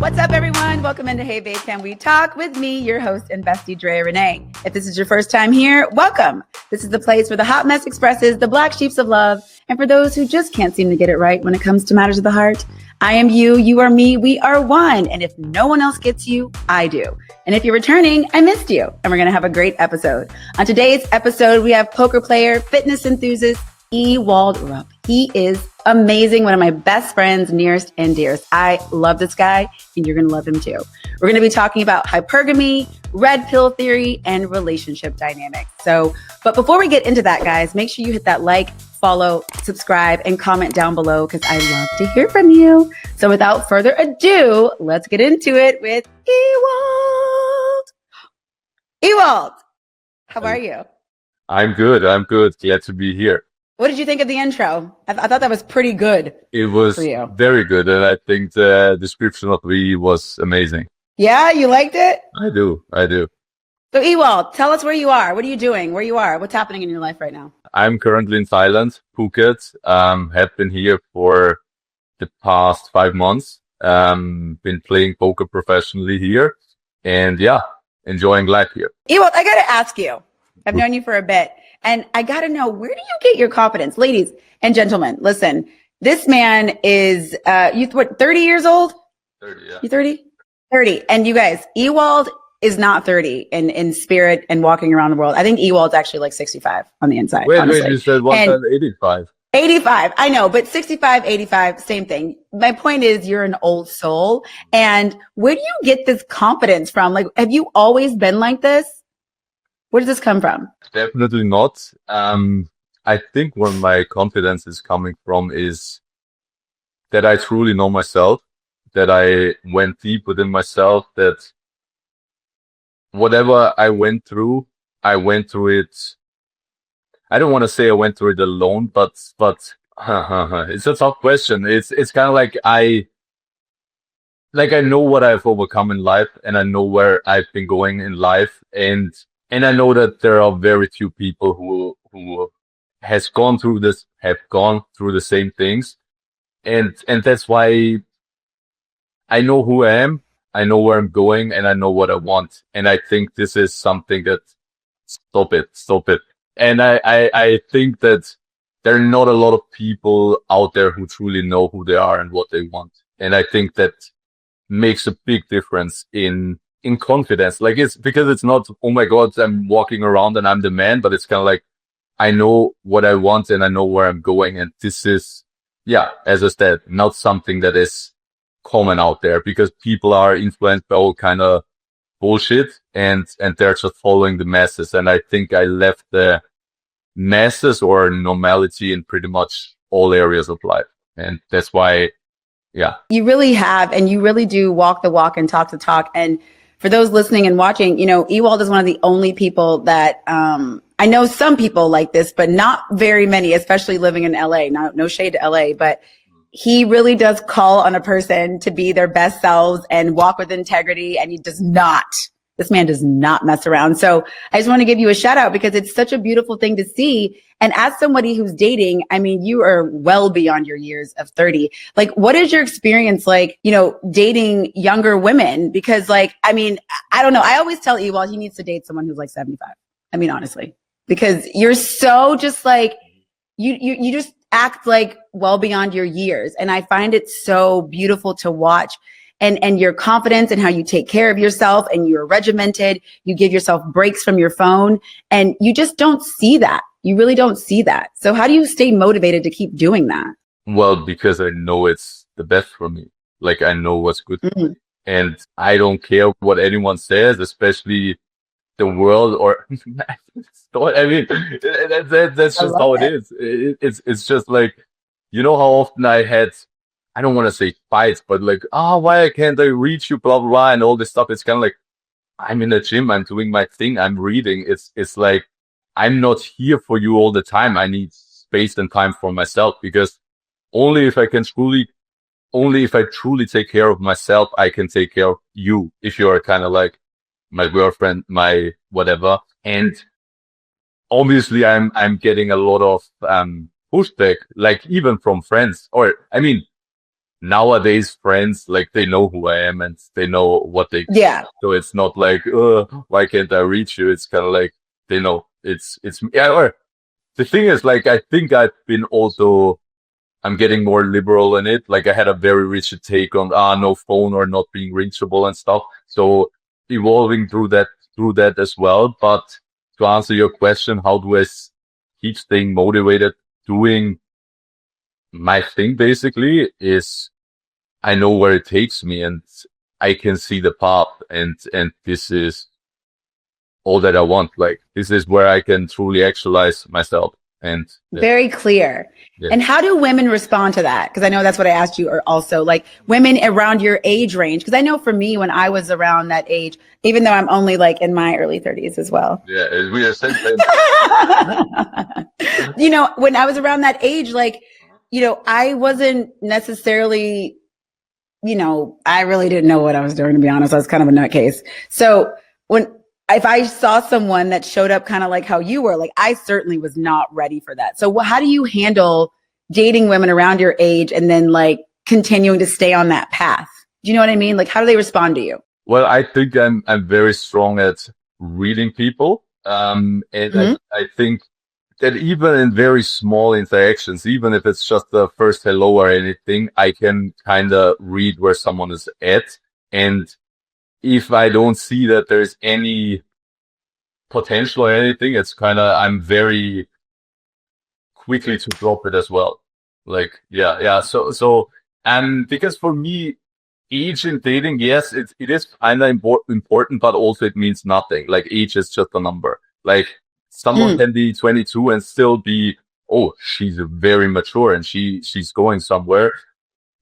What's up, everyone? Welcome into Hey Babe, Can We Talk with me, your host and bestie, Drea Renee. If this is your first time here, welcome. This is the place where the hot mess expresses the black sheeps of love. And for those who just can't seem to get it right when it comes to matters of the heart, I am you, you are me, we are one. And if no one else gets you, I do. And if you're returning, I missed you. And we're going to have a great episode. On today's episode, we have poker player, fitness enthusiast, Ewald Rupp. He is amazing. One of my best friends, nearest and dearest. I love this guy, and you're going to love him too. We're going to be talking about hypergamy, red pill theory, and relationship dynamics. But before we get into that, guys, make sure you hit that like, follow, subscribe, and comment down below because I love to hear from you. So without further ado, let's get into it with Ewald. Ewald, how are you? I'm good. Glad to be here. What did you think of the intro? I thought that was pretty good. It was very good, and I think the description of me was amazing. Yeah, you liked it? I do. So Ewald, tell us where you are. What are you doing? Where you are? What's happening in your life right now? I'm currently in Thailand, Phuket. Have been here for the past 5 months. Been playing poker professionally here, and yeah, enjoying life here. Ewald, I gotta ask you. I've known you for a bit. And I got to know, where do you get your confidence? Ladies and gentlemen, listen, this man is, 30 years old? 30, yeah. You 30? 30. And you guys, Ewald is not 30 in spirit and walking around the world. I think Ewald's actually like 65 on the inside. Wait, you said 85. 85. I know, but 65, 85, same thing. My point is you're an old soul. And where do you get this confidence from? Like, have you always been like this? Where does this come from? Definitely not. I think where my confidence is coming from is that I truly know myself, that I went deep within myself, that whatever I went through it. I don't want to say I went through it alone, but it's a tough question. It's kind of like I know what I've overcome in life, and I know where I've been going in life, and I know that there are very few people who have gone through the same things. And that's why I know who I am, I know where I'm going, and I know what I want. And I think this is something that, stop it. And I think that there are not a lot of people out there who truly know who they are and what they want. And I think that makes a big difference in confidence. Like, it's because it's not, oh my God, I'm walking around and I'm the man, but it's kind of like, I know what I want and I know where I'm going. And this is, as I said, not something that is common out there because people are influenced by all kind of bullshit and they're just following the masses. And I think I left the masses or normality in pretty much all areas of life. And that's why, you really have, and you really do walk the walk and talk the talk. And for those listening and watching, Ewald is one of the only people that, I know some people like this, but not very many, especially living in LA. No shade to LA, but he really does call on a person to be their best selves and walk with integrity. And this man does not mess around. So I just want to give you a shout out because it's such a beautiful thing to see. And as somebody who's dating, I mean, you are well beyond your years of 30. Like, what is your experience like, dating younger women? Because I don't know. I always tell Ewald he needs to date someone who's like 75. I mean, honestly, because you're so just like, you just act like well beyond your years. And I find it so beautiful to watch. And your confidence and how you take care of yourself and you're regimented, you give yourself breaks from your phone and you just don't see that. You really don't see that. So how do you stay motivated to keep doing that? Well, because I know it's the best for me. Like, I know what's good for me. And I don't care what anyone says, especially the world or, I mean, that's just how it is. It's just like, how often I don't want to say fights, but like, why can't I reach you, blah, blah, blah, and all this stuff. It's kind of like, I'm in the gym, I'm doing my thing, I'm reading. It's like, I'm not here for you all the time. I need space and time for myself because only if I truly take care of myself, I can take care of you. If you're kind of like my girlfriend, my whatever. And obviously I'm getting a lot of, pushback, like even from friends, or I mean, nowadays friends, like they know who I am and they know what they, Yeah. so it's not like, why can't I reach you? It's kind of like, they know yeah, or the thing is like, I think I'm getting more liberal in it. Like I had a very rigid take on, no phone or not being reachable and stuff. So evolving through that as well. But to answer your question, how do I keep staying motivated doing my thing basically is I know where it takes me and I can see the path and this is all that I want. Like this is where I can truly actualize myself. And very clear. Yeah. And how do women respond to that? Because I know that's what I asked you, or also like women around your age range. Because I know for me, when I was around that age, even though I'm only like in my early 30s as well. Yeah, we are same. You know, when I was around that age, like, you know, I wasn't necessarily, you know, I really didn't know what I was doing, to be honest. I was kind of a nutcase. So if I saw someone that showed up kind of like how you were, like I certainly was not ready for that. So how do you handle dating women around your age and then like continuing to stay on that path? Do you know what I mean? Like how do they respond to you? Well, I think I'm very strong at reading people. And I think that even in very small interactions, even if it's just the first hello or anything, I can kind of read where someone is at. And if I don't see that there's any potential or anything, it's kind of, I'm very quickly to drop it as well. Like, yeah. So, and because for me, age in dating, yes, it is kind of important, but also it means nothing. Like age is just a number. Like someone can be 22 and still be, oh, she's very mature and she's going somewhere.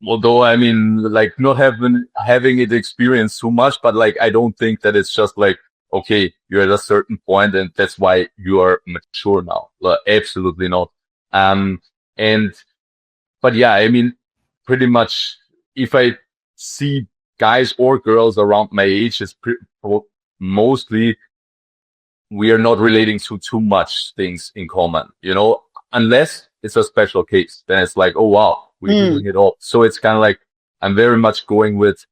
Although, I mean, like not having it experienced too much, but like, I don't think that it's just like, okay, you're at a certain point and that's why you are mature now. Like, absolutely not. But yeah, I mean, pretty much if I see guys or girls around my age, it's mostly we are not relating to too much things in common, you know, unless it's a special case. Then it's like, oh, wow, we're doing it all. So it's kind of like, I'm very much going with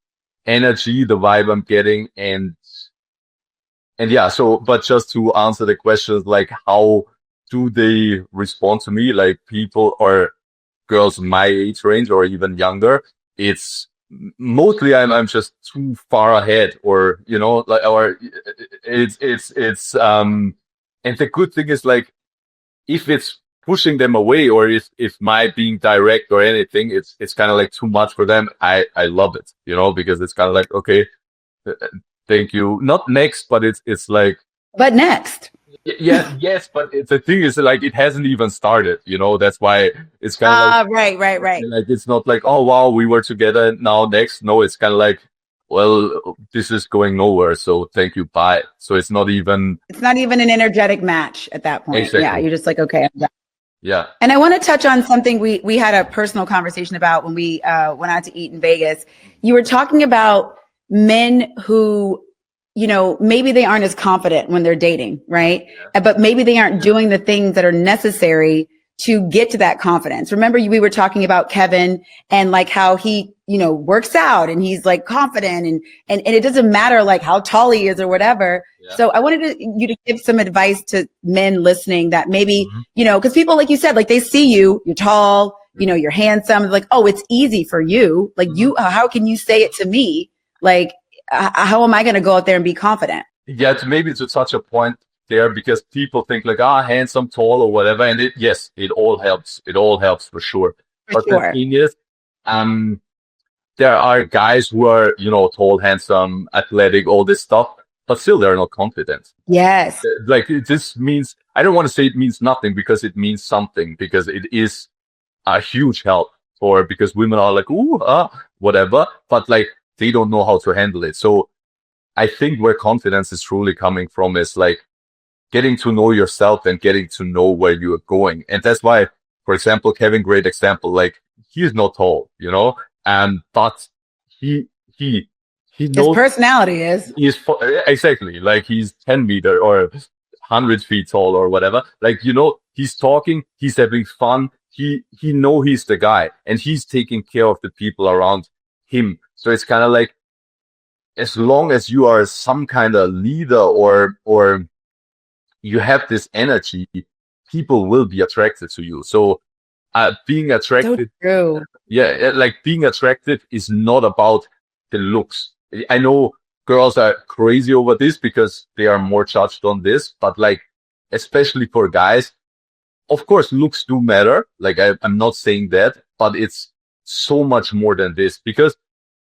energy, the vibe I'm getting. And yeah, so, but just to answer the questions, like how do they respond to me? Like people or girls my age range or even younger, it's mostly I'm just too far ahead, or you know, like, or it's and the good thing is like if it's pushing them away or if my being direct or anything, it's kind of like too much for them. I love it, you know, because it's kind of like, okay, thank you, not next, but it's like, but next. Yes, but the thing is, like, it hasn't even started, you know, that's why it's kind of like, right. Like, it's not like, oh, wow, we were together now next. No, it's kind of like, well, this is going nowhere. So thank you. Bye. So it's not even an energetic match at that point. Exactly. Yeah. You're just like, okay, I'm done. Yeah. And I want to touch on something we had a personal conversation about when we went out to eat in Vegas. You were talking about men who, you know, maybe they aren't as confident when they're dating, right? Yeah. But maybe they aren't doing the things that are necessary to get to that confidence. Remember, we were talking about Kevin and like how he, you know, works out and he's like confident and it doesn't matter like how tall he is or whatever. Yeah. So I wanted you to give some advice to men listening that maybe, you know, because people, like you said, like they see you're tall, you know, you're handsome, like, oh, it's easy for you. Like how can you say it to me? Like, how am I going to go out there and be confident? Yeah, maybe to touch a point there, because people think like, handsome, tall or whatever. And it all helps. It all helps for sure. But the thing is, there are guys who are, you know, tall, handsome, athletic, all this stuff, but still they're not confident. Yes. Like this means, I don't want to say it means nothing, because it means something, because it is a huge help because women are like, whatever, but like, they don't know how to handle it. So I think where confidence is truly coming from is like getting to know yourself and getting to know where you are going. And that's why, for example, Kevin, great example, like he is not tall, you know, but he knows his personality is. Exactly. Like he's 10 meter or 100 feet tall or whatever. Like, you know, he's talking, he's having fun. he know he's the guy, and he's taking care of the people around him. So it's kind of like, as long as you are some kind of leader or you have this energy, people will be attracted to you. So being attracted, so true. like being attractive is not about the looks. I know girls are crazy over this because they are more judged on this, but like, especially for guys, of course, looks do matter. Like I'm not saying that, but it's so much more than this, because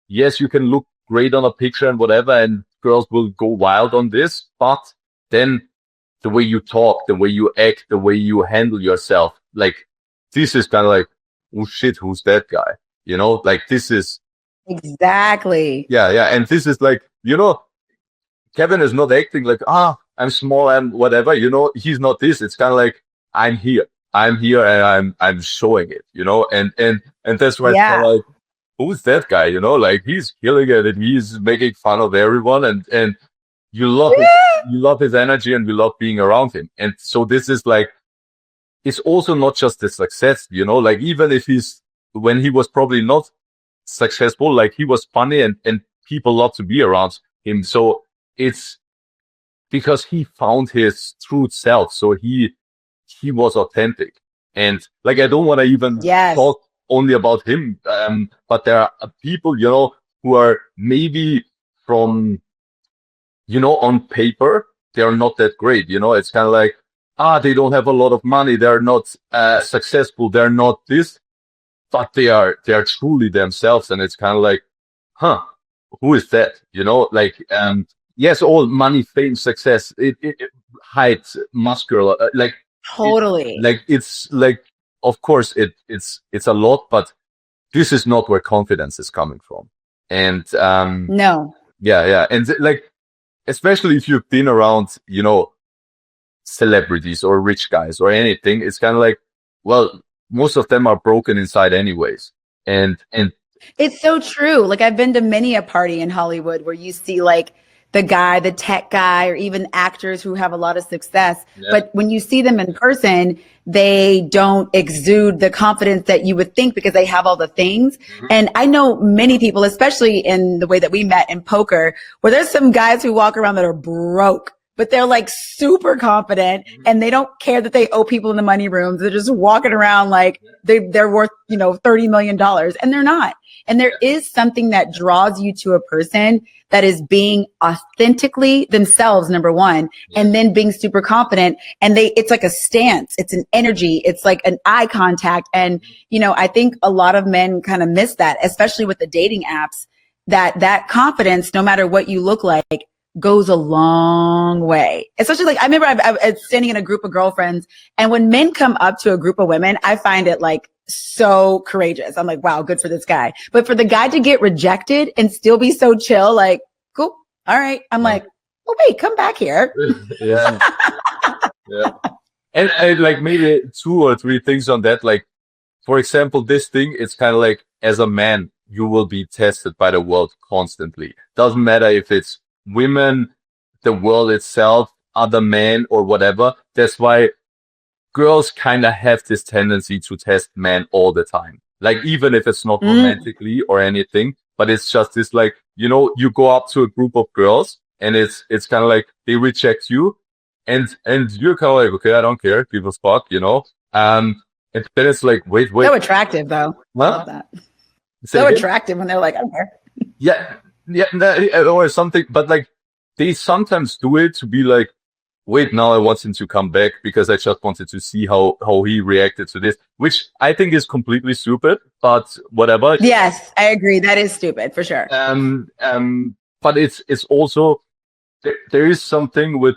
yes, you can look great on a picture and whatever, and girls will go wild on this, but then the way you talk, the way you act, the way you handle yourself, like this is kind of like, oh shit, who's that guy? You know, like this is Exactly. yeah. And this is like, Kevin is not acting like, I'm small and whatever, he's not this. It's kind of like, I'm here and I'm showing it, and that's why it's kind of like, who's that guy? Like he's killing it and he's making fun of everyone, and you love his energy and you love being around him. And so this is like, it's also not just the success, like even if when he was probably not successful, like he was funny and people love to be around him. So it's because he found his true self. So he was authentic. And like, I don't want to even talk only about him. But there are people, who are maybe from, on paper, they're not that great. It's kind of like, they don't have a lot of money. They're not, successful. They're not this, but they are truly themselves. And it's kind of like, who is that? Like, yes, all money, fame, success, height, muscular, like, totally. It's like, of course, it's a lot, but this is not where confidence is coming from. And, no. Yeah. And like, especially if you've been around, celebrities or rich guys or anything, it's kind of like, well, most of them are broken inside anyways. And it's so true. Like I've been to many a party in Hollywood where you see like the tech guy, or even actors who have a lot of success. Yeah. But when you see them in person, they don't exude the confidence that you would think because they have all the things. Mm-hmm. And I know many people, especially in the way that we met in poker, where there's some guys who walk around that are broke, but they're like super confident, mm-hmm. and they don't care that they owe people in the money rooms. They're just walking around like they're worth, $30 million, and they're not. And there is something that draws you to a person that is being authentically themselves, number one, and then being super confident. And it's like a stance. It's an energy. It's like an eye contact. And, I think a lot of men kind of miss that, especially with the dating apps, that confidence, no matter what you look like, goes a long way. Especially like, I remember I was standing in a group of girlfriends, and when men come up to a group of women, I find it like so courageous. I'm like, wow, good for this guy. But for the guy to get rejected and still be so chill, like, cool. All right. I'm like, oh, wait, come back here. Yeah. Yeah. And I like maybe 2 or 3 things on that. Like, for example, this thing, it's kind of like, as a man, you will be tested by the world constantly. Doesn't matter if it's women, the world itself, other men, or whatever. That's why girls kind of have this tendency to test men all the time. Like, even if it's not romantically or anything, but it's just this, like, you go up to a group of girls and it's kind of like they reject you, and you're kind of like, okay, I don't care, give a fuck, and then it's like, wait. So attractive though. Huh? I love that. So attractive when they're like, I don't care. Yeah, or something, but like, they sometimes do it to be like, wait, now I want him to come back because I just wanted to see how he reacted to this, which I think is completely stupid, but whatever. Yes, I agree. That is stupid for sure. But it's also, there is something with,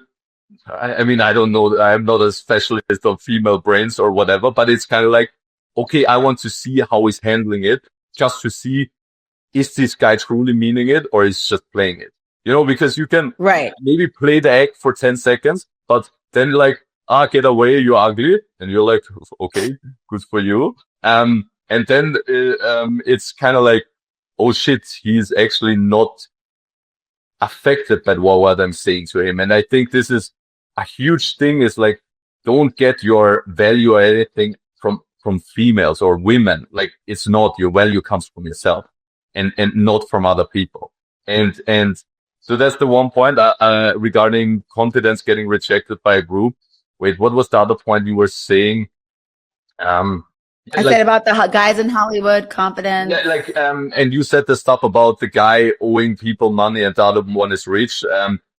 I mean, I don't know, I'm not a specialist of female brains or whatever, but it's kind of like, okay, I want to see how he's handling it, just to see, is this guy truly meaning it or is just playing it? Because you can maybe play the act for 10 seconds, but then like, get away, you're ugly. And you're like, okay, good for you. And then, it's kind of like, oh shit, he's actually not affected by what I'm saying to him. And I think this is a huge thing, is like, don't get your value or anything from from females or women. Like, it's not. Your value comes from yourself and not from other people. And so that's the one point, regarding confidence getting rejected by a group. Wait, what was the other point you were saying? I said about the guys in Hollywood, confidence. Yeah, like, and you said the stuff about the guy owing people money and the other one is rich.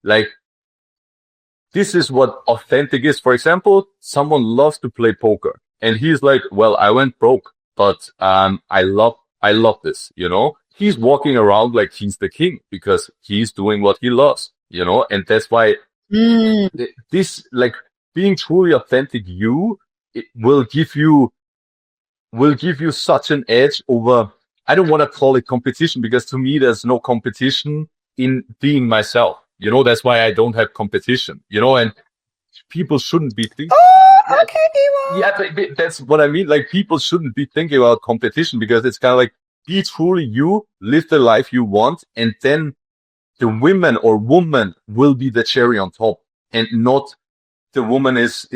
Like, this is what authentic is. For example, someone loves to play poker and he's like, well, I went broke, but, I love this, you know? He's walking around like he's the king because he's doing what he loves, you know? And that's why this, like, being truly authentic, it will give you such an edge over, I don't want to call it competition because to me, there's no competition in being myself. You know, that's why I don't have competition, you know, and people shouldn't be thinking. Oh, okay, Ewald. Yeah, that's what I mean. Like, people shouldn't be thinking about competition because it's kind of like, be truly you, live the life you want, and then the women or woman will be the cherry on top, and not the woman is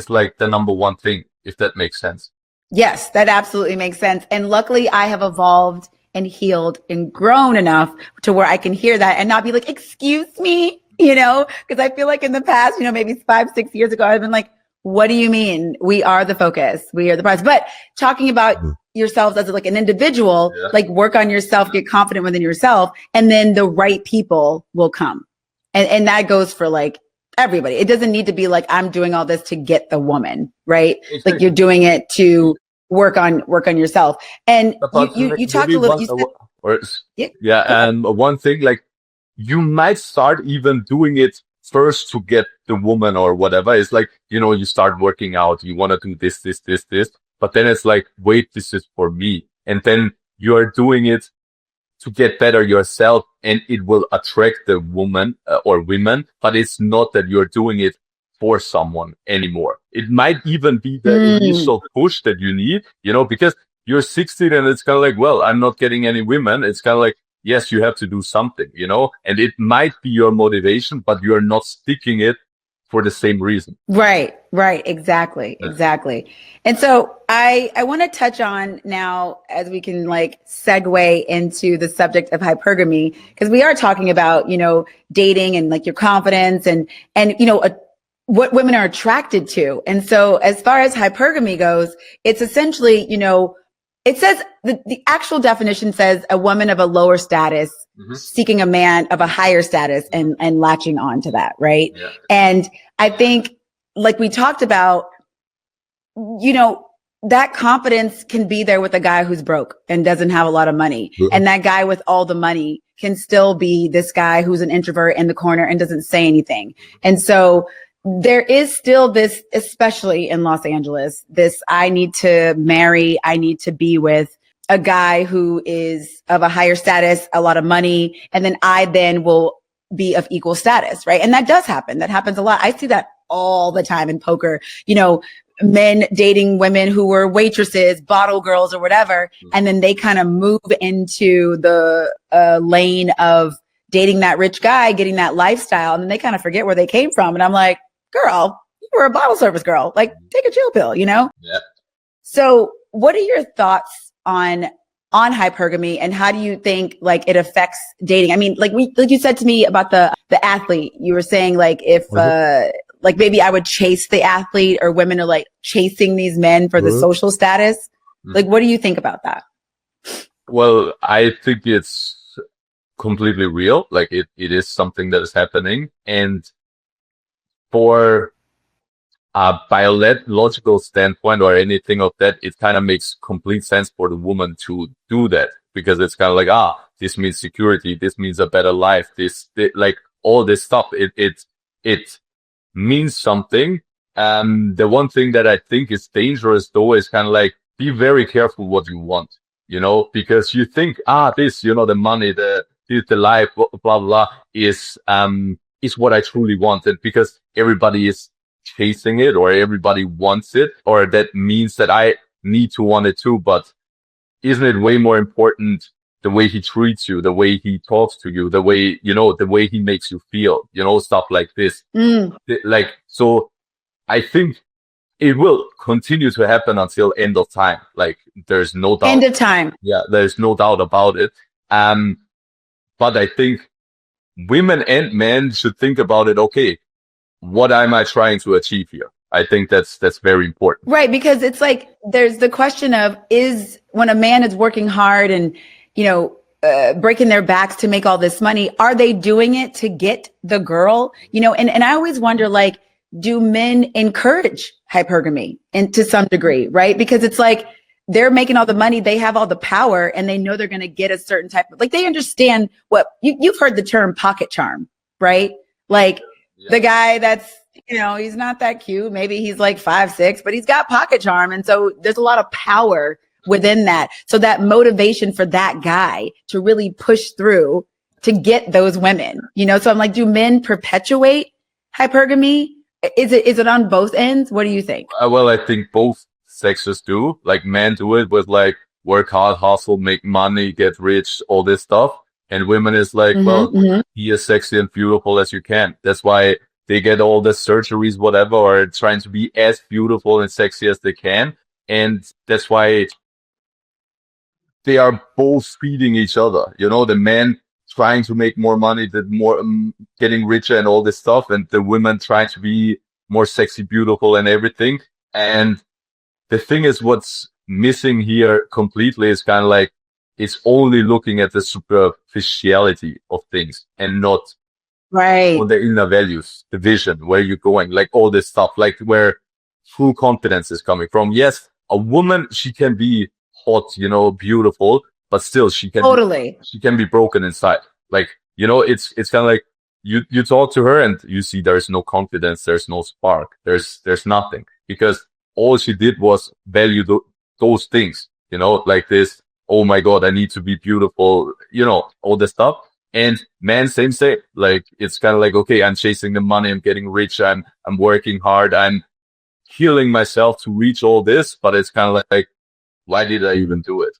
like the number one thing, if that makes sense. Yes, that absolutely makes sense. And luckily I have evolved and healed and grown enough to where I can hear that and not be like, excuse me, you know, because I feel like in the past, you know, maybe 5-6 years ago, I've been like, what do you mean? We are the focus. We are the prize. But talking about yourselves as like an individual, like, work on yourself, get confident within yourself, and then the right people will come. And that goes for like everybody. It doesn't need to be like, I'm doing all this to get the woman, right? Exactly. Like, you're doing it to work on yourself. And you talked a little, and one thing, like, you might start even doing it first to get the woman or whatever. It's like, you know, you start working out, you want to do this, but then it's like, wait, this is for me. And then you are doing it to get better yourself, and it will attract the woman or women, but it's not that you're doing it for someone anymore. It might even be the initial push that you need, you know, because you're 16 and it's kind of like, well, I'm not getting any women. It's kind of like, yes, you have to do something, you know, and it might be your motivation, but you're not sticking it for the same reason. Right. Exactly. And so I want to touch on now, as we can like segue into the subject of hypergamy, because we are talking about, you know, dating and like your confidence and, you know, what women are attracted to. And so as far as hypergamy goes, it's essentially, you know, it says the actual definition says a woman of a lower status seeking a man of a higher status and latching on to that. Right. Yeah. And I think, like we talked about, you know, that confidence can be there with a guy who's broke and doesn't have a lot of money. And that guy with all the money can still be this guy who's an introvert in the corner and doesn't say anything. And so there is still this, especially in Los Angeles, this, I need to marry, I need to be with a guy who is of a higher status, a lot of money, and then I then will be of equal status, right? And that does happen. That happens a lot. I see that all the time in poker, you know, men dating women who were waitresses, bottle girls or whatever. And then they kind of move into the lane of dating that rich guy, getting that lifestyle. And then they kind of forget where they came from. And I'm like, girl, you were a bottle service girl. Like, take a chill pill, you know? Yeah. So what are your thoughts on hypergamy, and how do you think like it affects dating? I mean, like you said to me about the athlete, you were saying like if like maybe I would chase the athlete, or women are like chasing these men for the social status. Like, what do you think about that? Well, I think it's completely real. Like, it is something that is happening. And for a biological standpoint or anything of that, it kind of makes complete sense for the woman to do that, because it's kind of like, this means security. This means a better life. Like all this stuff, it means something. The one thing that I think is dangerous though is kind of like, be very careful what you want, you know, because you think, this, you know, the money, the life, blah, blah, is what I truly want. And because everybody is chasing it, or everybody wants it, or that means that I need to want it too. But isn't it way more important the way he treats you, the way he talks to you, the way, you know, the way he makes you feel, you know, stuff like this. Like, so I think it will continue to happen until end of time. Like there's no doubt. End of time. Yeah, there's no doubt about it. But I think women and men should think about it. Okay, what am I trying to achieve here? I think that's very important. Right. Because it's like, there's the question of, is when a man is working hard and, breaking their backs to make all this money, are they doing it to get the girl? And I always wonder, like, do men encourage hypergamy and to some degree, right? Because it's like, they're making all the money, they have all the power, and they know they're going to get a certain type of, like, they understand what you've heard the term pocket charm, right? Like the guy that's, he's not that cute. Maybe he's like 5'6", but he's got pocket charm. And so there's a lot of power within that. So that motivation for that guy to really push through to get those women, so I'm like, do men perpetuate hypergamy? Is it on both ends? What do you think? Well, I think both sexes do. Like men do it with like work hard, hustle, make money, get rich, all this stuff. And women is like, be as sexy and beautiful as you can. That's why they get all the surgeries, whatever, or trying to be as beautiful and sexy as they can. And that's why they are both feeding each other. The men trying to make more money, the more getting richer and all this stuff, and the women trying to be more sexy, beautiful, and everything. And the thing is, what's missing here completely is kind of like, it's only looking at the superficiality of things and not on the inner values, the vision, where you're going, like all this stuff, like where full confidence is coming from. Yes, a woman, she can be hot, beautiful, but still she can be broken inside. Like, it's kind of like you talk to her and you see there's no confidence, there's no spark, there's nothing, because all she did was value those things, like this, oh my God, I need to be beautiful, all this stuff. And man, same. Like, it's kind of like, okay, I'm chasing the money, I'm getting rich, I'm working hard, I'm healing myself to reach all this, but it's kind of like, why did I even do it?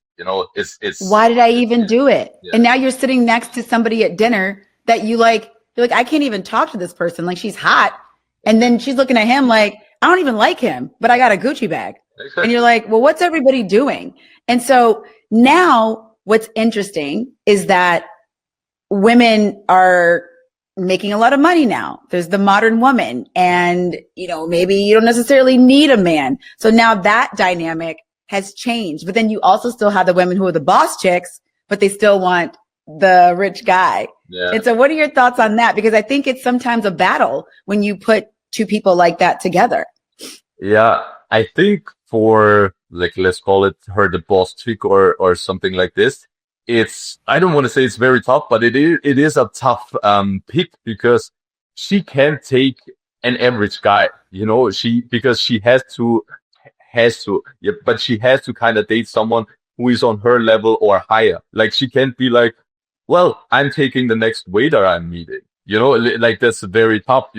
It's why did I even do it? Yeah. And now you're sitting next to somebody at dinner that you're like, I can't even talk to this person. Like, she's hot. And then she's looking at him like, I don't even like him, but I got a Gucci bag. Exactly. And you're like, well, what's everybody doing? And so now what's interesting is that women are making a lot of money now. There's the modern woman, and, maybe you don't necessarily need a man. So now that dynamic has changed. But then you also still have the women who are the boss chicks, but they still want the rich guy. Yeah. And so what are your thoughts on that? Because I think it's sometimes a battle when you put two people like that together. Yeah, I think for, like, let's call it her the boss chick or something like this, I don't want to say it's very tough, but it is a tough pick, because she can't take an average guy, because she has to, but she has to kind of date someone who is on her level or higher. Like, she can't be like, well, I'm taking the next waiter I'm meeting, like, that's very tough,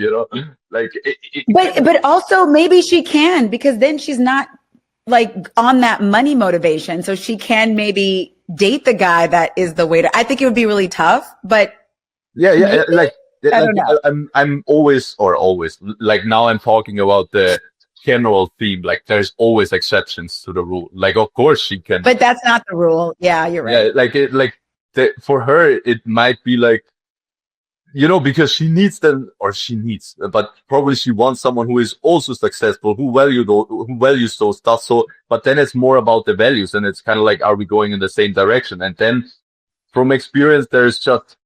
like, but also maybe she can, because then she's not like on that money motivation. So she can maybe date the guy that is the waiter. I think it would be really tough, but yeah, like, I don't know. I'm always, like, now I'm talking about the general theme. Like, there's always exceptions to the rule. Like, of course she can, but that's not the rule. Yeah, you're right. Yeah, for her, it might be like, because she needs but probably she wants someone who is also successful, who values those stuff. So, but then it's more about the values, and it's kind of like, are we going in the same direction? And then from experience, there's just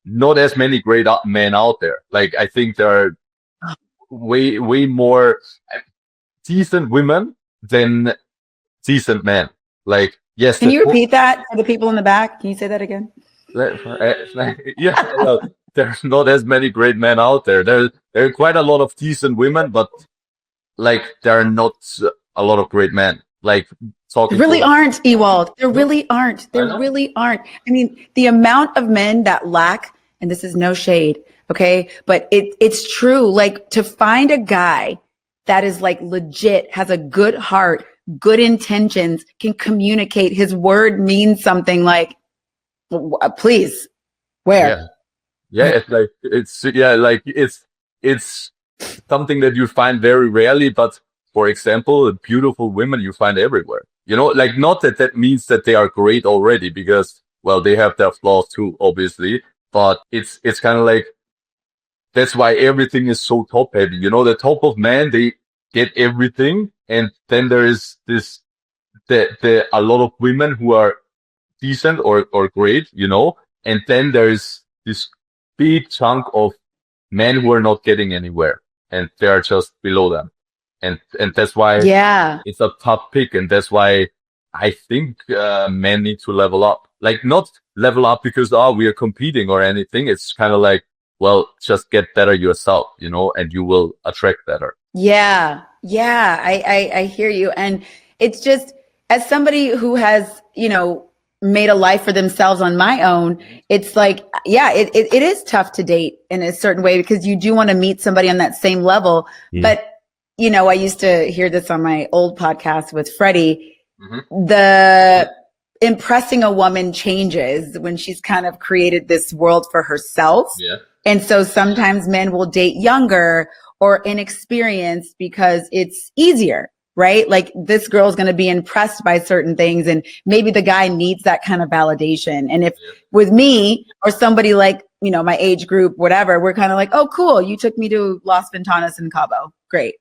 not as many great men out there. Like, I think there are way more decent women than decent men. Like, yes. Can you repeat that for the people in the back? Can you say that again? Yeah, there's not as many great men out there. There are quite a lot of decent women, but, like, there are not a lot of great men. Like, talking. There really aren't, Ewald. There really aren't. There really aren't. I mean, the amount of men that lack, and this is no shade, okay, but it's true. Like, to find a guy that is, like, legit, has a good heart, good intentions, can communicate, his word means something, like, please, where? Yeah, it's something that you find very rarely, but for example, beautiful women you find everywhere. You know, like not that that means that they are great already because, well, they have their flaws too, obviously, but it's kind of like, that's why everything is so top heavy. You know, the top of man, they get everything. And then there is a lot of women who are decent or great, you know, and then there's this big chunk of men who are not getting anywhere and they are just below them. And that's why it's a tough pick. And that's why I think, men need to level up, like not level up because, we are competing or anything. It's kind of like, well, just get better yourself, you know, and you will attract better. Yeah. Yeah. I hear you. And it's just, as somebody who has, you know, made a life for themselves on my own, it's like, yeah, it is tough to date in a certain way because you do want to meet somebody on that same level. Yeah. But, you know, I used to hear this on my old podcast with Freddie. The impressing a woman changes when she's kind of created this world for herself. Yeah. And so sometimes men will date younger or inexperienced because it's easier, right? Like this girl's going to be impressed by certain things and maybe the guy needs that kind of validation. And if with me or somebody like, you know, my age group, whatever, we're kind of like, oh, cool. You took me to Las Ventanas and Cabo. Great.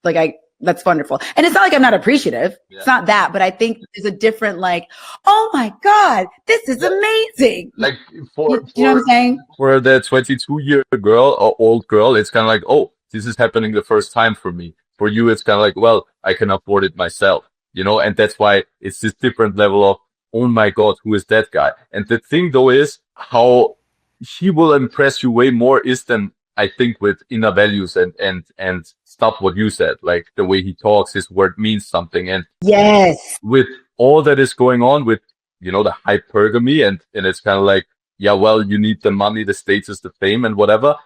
Like that's wonderful. And it's not like I'm not appreciative. Yeah. It's not that, but I think there's a different like, oh my God, this is amazing. Like you know what I'm saying? For the 22-year girl or old girl, it's kind of like, oh, this is happening the first time for me. For you, it's kind of like, well, I can afford it myself, you know, and that's why it's this different level of, oh my God, who is that guy? And the thing though is how he will impress you way more is than I think with inner values and stuff what you said, like the way he talks, his word means something. And yes, with all that is going on with, you know, the hypergamy and it's kind of like, yeah, well, you need the money, the status, the fame and whatever.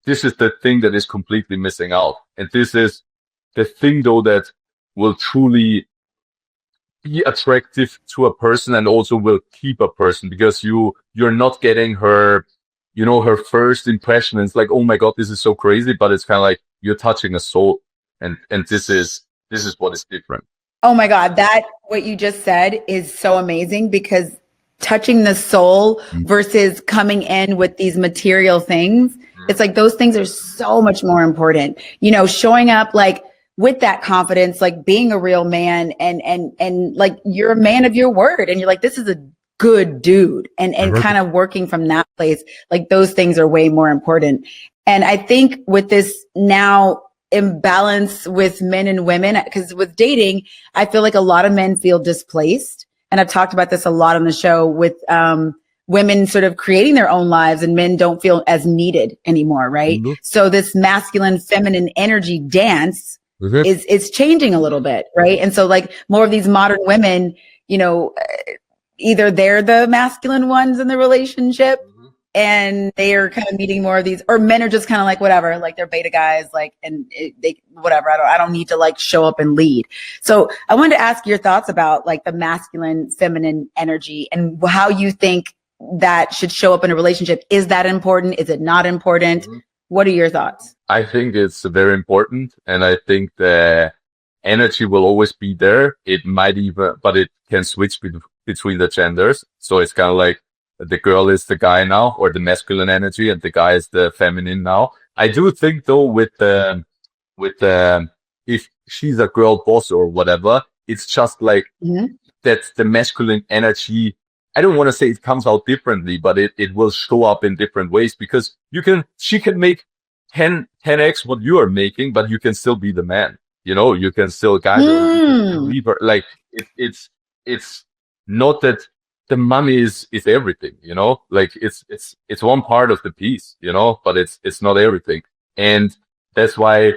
This is the thing that is completely missing out. And this is the thing though that will truly be attractive to a person and also will keep a person because you're not getting her, you know, her first impression. And it's like, oh my God, this is so crazy. But it's kind of like you're touching a soul. And this is what is different. Oh my God. That what you just said is so amazing because touching the soul versus coming in with these material things. It's like those things are so much more important, you know, showing up like with that confidence, like being a real man and like you're a man of your word and you're like, this is a good dude and kind of working from that place. Like those things are way more important. And I think with this now imbalance with men and women, because with dating, I feel like a lot of men feel displaced. And I've talked about this a lot on the show with, women sort of creating their own lives and men don't feel as needed anymore. Right. Mm-hmm. So this masculine feminine energy dance is changing a little bit. Right. And so like more of these modern women, you know, either they're the masculine ones in the relationship and they are kind of meeting more of these, or men are just kind of like, whatever, like they're beta guys, like, and they, whatever. I don't need to like show up and lead. So I wanted to ask your thoughts about like the masculine feminine energy and how you think that should show up in a relationship. Is that important? Is it not important? What are your thoughts? I think it's very important. And I think the energy will always be there. It might even, but it can switch between the genders. So it's kind of like the girl is the guy now or the masculine energy and the guy is the feminine now. I do think though with if she's a girl boss or whatever, it's just like that's the masculine energy. I don't want to say it comes out differently, but it will show up in different ways because she can make 10x what you are making, but you can still be the man, you know, you can still guide her, leave her. Like it's not that the money is everything, you know, like it's one part of the piece, you know, but it's not everything. And that's why,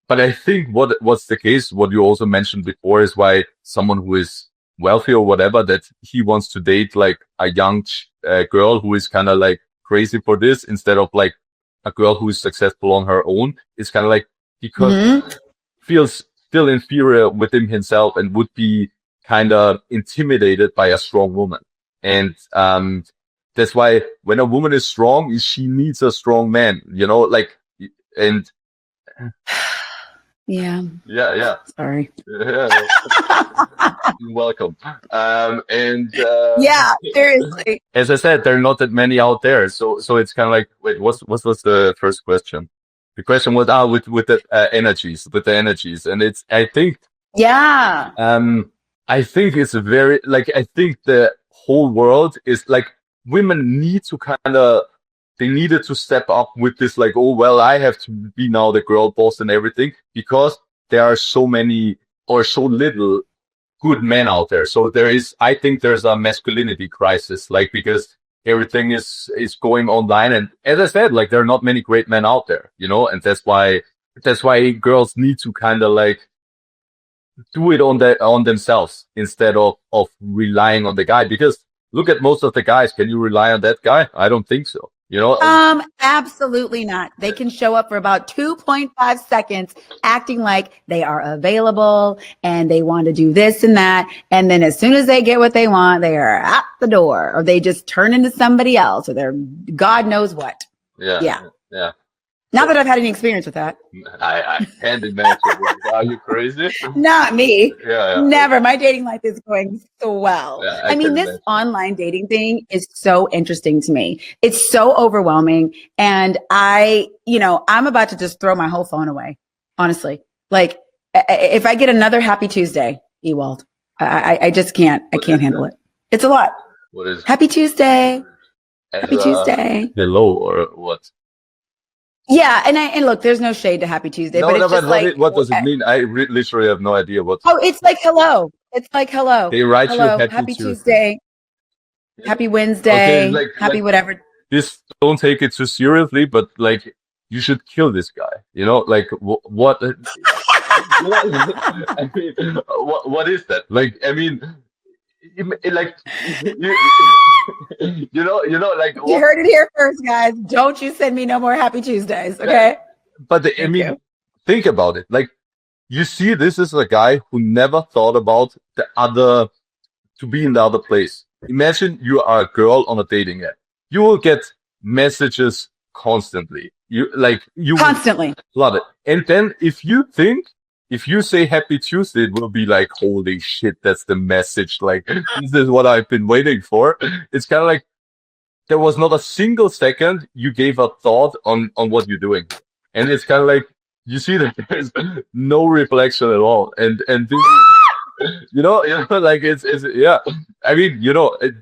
but I think what's the case, what you also mentioned before is why someone who is wealthy or whatever, that he wants to date like a young girl who is kind of like crazy for this instead of like a girl who is successful on her own. It's kind of like because feels still inferior within himself and would be kind of intimidated by a strong woman. And that's why when a woman is strong, she needs a strong man, you know, like, and Yeah. Yeah. Sorry. Yeah. You're welcome. And Yeah, seriously. as I said, there are not that many out there. So it's kind of like, wait, what was the first question? The question was, with the energies, and Yeah. I think it's very, like, I think the whole world is like, women need to they needed to step up with this, like, oh, well, I have to be now the girl boss and everything, because there are so many or so little good men out there. So I think there's a masculinity crisis, like, because everything is going online. And as I said, like, there are not many great men out there, and that's why girls need to kind of like do it on themselves instead of relying on the guy. Because look at most of the guys. Can you rely on that guy? I don't think so. Absolutely not. They can show up for about 2.5 seconds acting like they are available and they want to do this and that. And then as soon as they get what they want, they are out the door, or they just turn into somebody else, or they're God knows what. Yeah. Not that I've had any experience with that. I can't imagine. Are you crazy? Not me. Yeah. Never. My dating life is going so well. Yeah, I mean, this online dating thing is so interesting to me. It's so overwhelming. And I'm about to just throw my whole phone away. Honestly. Like, if I get another Happy Tuesday, Ewald, I just can't. I can't handle it. It's a lot. What is Happy Tuesday? Happy Tuesday. Hello or what? Yeah, and look, there's no shade to Happy Tuesday, but it's just like, what does it mean? I literally have no idea what. Oh, it's like hello. It's like hello. They write hello. you Happy Tuesday. Happy Wednesday. Okay, happy whatever. Just don't take it too seriously, but like, you should kill this guy. Like, what? I mean, what is that? Like, I mean, like, like, you heard it here first, guys. Don't you send me no more Happy Tuesdays, okay? But think about it. Like, you see, this is a guy who never thought about to be in the other place. Imagine you are a girl on a dating app. You will get messages constantly. You constantly love it. And then if you say Happy Tuesday, it will be like, holy shit, that's the message. Like, this is what I've been waiting for. It's kind of like, there was not a single second you gave a thought on what you're doing. And it's kind of like, you see that there's no reflection at all. And this is, like, it's, yeah. I mean,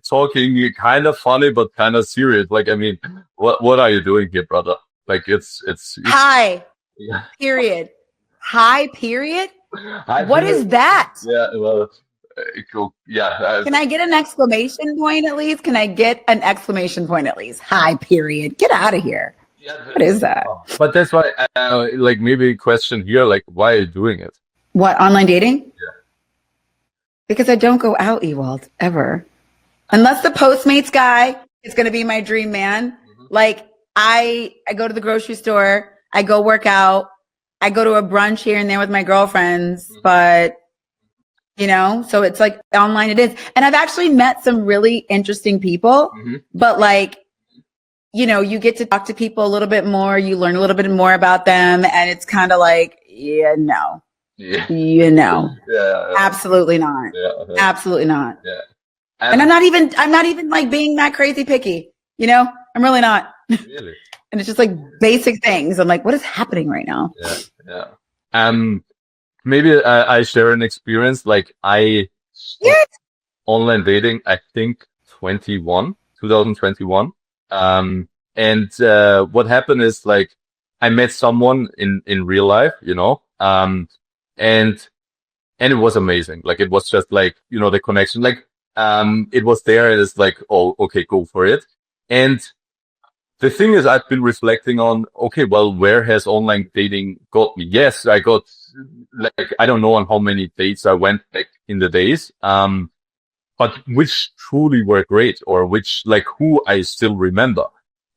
talking kind of funny, but kind of serious. Like, I mean, what are you doing here, brother? Like, it's hi, yeah. Period. Hi, period. What period. Is that? Yeah, well, cool. Yeah. Can I get an exclamation point at least? Hi, period. Get out of here. Yeah, what is that? But that's why, like, maybe a question here, like, why are you doing it? What, online dating? Yeah. Because I don't go out, Ewald, ever. Unless the Postmates guy is going to be my dream man. Mm-hmm. Like, I go to the grocery store, I go work out, I go to a brunch here and there with my girlfriends, mm-hmm. but so it's like online it is. And I've actually met some really interesting people, mm-hmm. but like, you get to talk to people a little bit more, you learn a little bit more about them, and it's kind of like, no. Yeah. Yeah. Absolutely not. Yeah. Absolutely not. Yeah. And I'm not even like being that crazy picky, I'm really not. Really? And it's just like basic things. I'm like, what is happening right now? Yeah. Maybe I share an experience. Like, I stopped online dating, I think 2021. And what happened is, like, I met someone in real life, and it was amazing. Like, it was just like, the connection, like, it was there, and it's like, oh, okay, go for it. And the thing is, I've been reflecting on, okay, well, where has online dating got me? Yes, I got, like, I don't know on how many dates I went back in the days, but which truly were great, or which, like, who I still remember.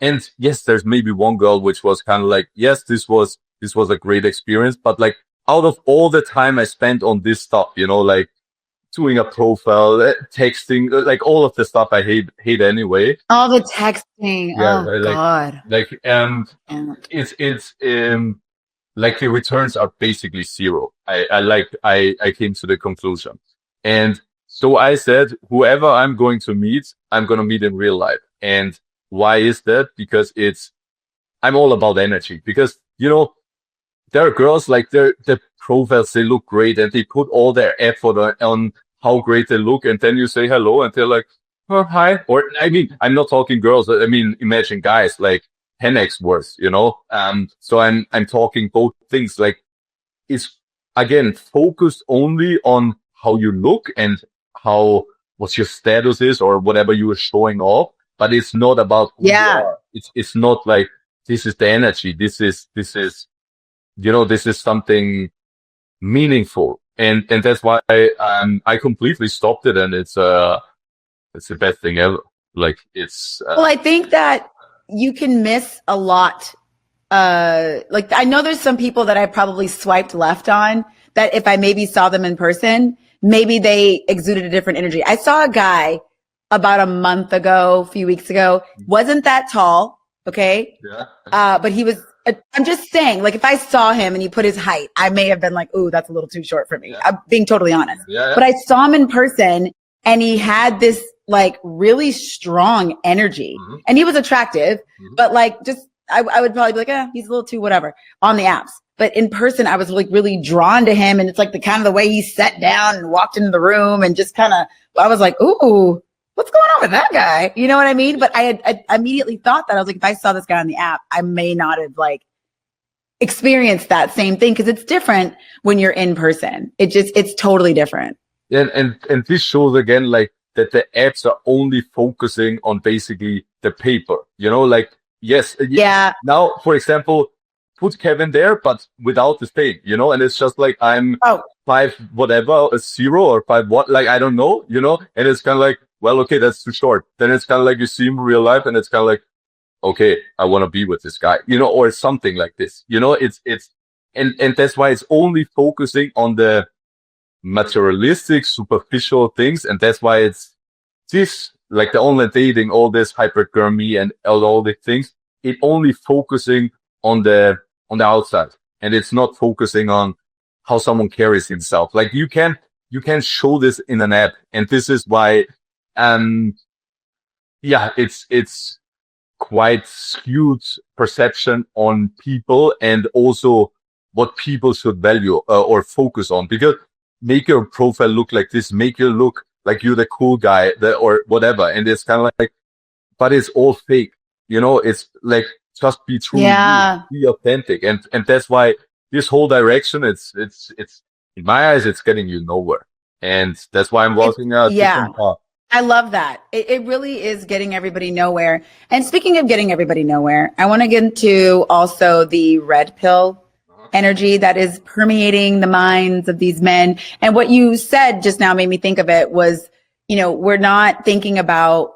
And yes, there's maybe one girl which was kind of like, yes, this was a great experience, but like, out of all the time I spent on this stuff, like doing a profile, texting, like all of the stuff I hate anyway. All the texting. Yeah, oh, like, God. Like, it's like the returns are basically zero. I came to the conclusion. And so I said, whoever I'm going to meet, I'm going to meet in real life. And why is that? Because I'm all about energy, because, there are girls like their profiles, they look great and they put all their effort on how great they look. And then you say hello and they're like, oh, hi. Or, I mean, I'm not talking girls. I mean, imagine guys like 10x worse, so I'm talking both things. Like, it's again focused only on how you look and what your status is or whatever you are showing off, but it's not about who you are. It's not like this is the energy. This is this is something meaningful, and that's why I completely stopped it, and it's the best thing ever. Like, it's well, I think that you can miss a lot. Like, I know there's some people that I probably swiped left on, that if I maybe saw them in person, maybe they exuded a different energy. I saw a guy about a month ago, a few weeks ago, wasn't that tall. Okay. Yeah. But he was, I'm just saying, like, if I saw him and he put his height, I may have been like, ooh, that's a little too short for me. Yeah. I'm being totally honest. Yeah. But I saw him in person and he had this like really strong energy, and he was attractive, but like, just, I would probably be like, he's a little too whatever on the apps. But in person, I was like really drawn to him. And it's like the kind of the way he sat down and walked into the room and just kind of, I was like, ooh, what's going on with that guy? You know what I mean? But I immediately thought that. I was like, if I saw this guy on the app, I may not have like experienced that same thing, because it's different when you're in person. It's totally different. Yeah, and this shows again, like, that the apps are only focusing on basically the paper, like, yes. Yeah. Now, for example, put Kevin there, but without his thing, and it's just like, I'm 5 whatever, a 0 or 5 what, like, I don't know, and it's kind of like, well, okay, that's too short. Then it's kind of like you see him in real life and it's kind of like, okay, I want to be with this guy, or something like this, and that's why it's only focusing on the materialistic, superficial things. And that's why it's this, like the online dating, all this hypergamy and all these things, it only focusing on the outside, and it's not focusing on how someone carries himself. Like, you can show this in an app, and this is why, it's quite skewed perception on people, and also what people should value or focus on, because make your profile look like this, make you look like you're the cool guy, or whatever. And it's kind of like, but it's all fake, it's like, just be true, be authentic. And that's why this whole direction, it's in my eyes, it's getting you nowhere. And that's why I'm walking a different path. I love that. It really is getting everybody nowhere. And speaking of getting everybody nowhere, I want to get into also the red pill energy that is permeating the minds of these men. And what you said just now made me think of it was, we're not thinking about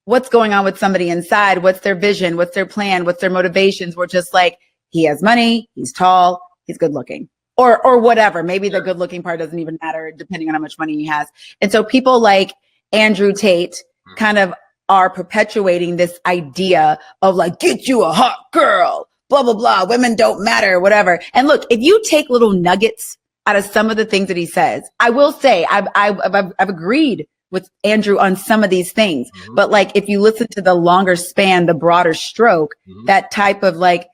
what's going on with somebody inside. What's their vision? What's their plan? What's their motivations? We're just like, he has money, he's tall, he's good looking, or whatever. Maybe the good looking part doesn't even matter depending on how much money he has. And so people like Andrew Tate kind of are perpetuating this idea of like, get you a hot girl, blah, blah, blah. Women don't matter, whatever. And look, if you take little nuggets out of some of the things that he says, I will say I've agreed with Andrew on some of these things, but like, if you listen to the longer span, the broader stroke, that type of like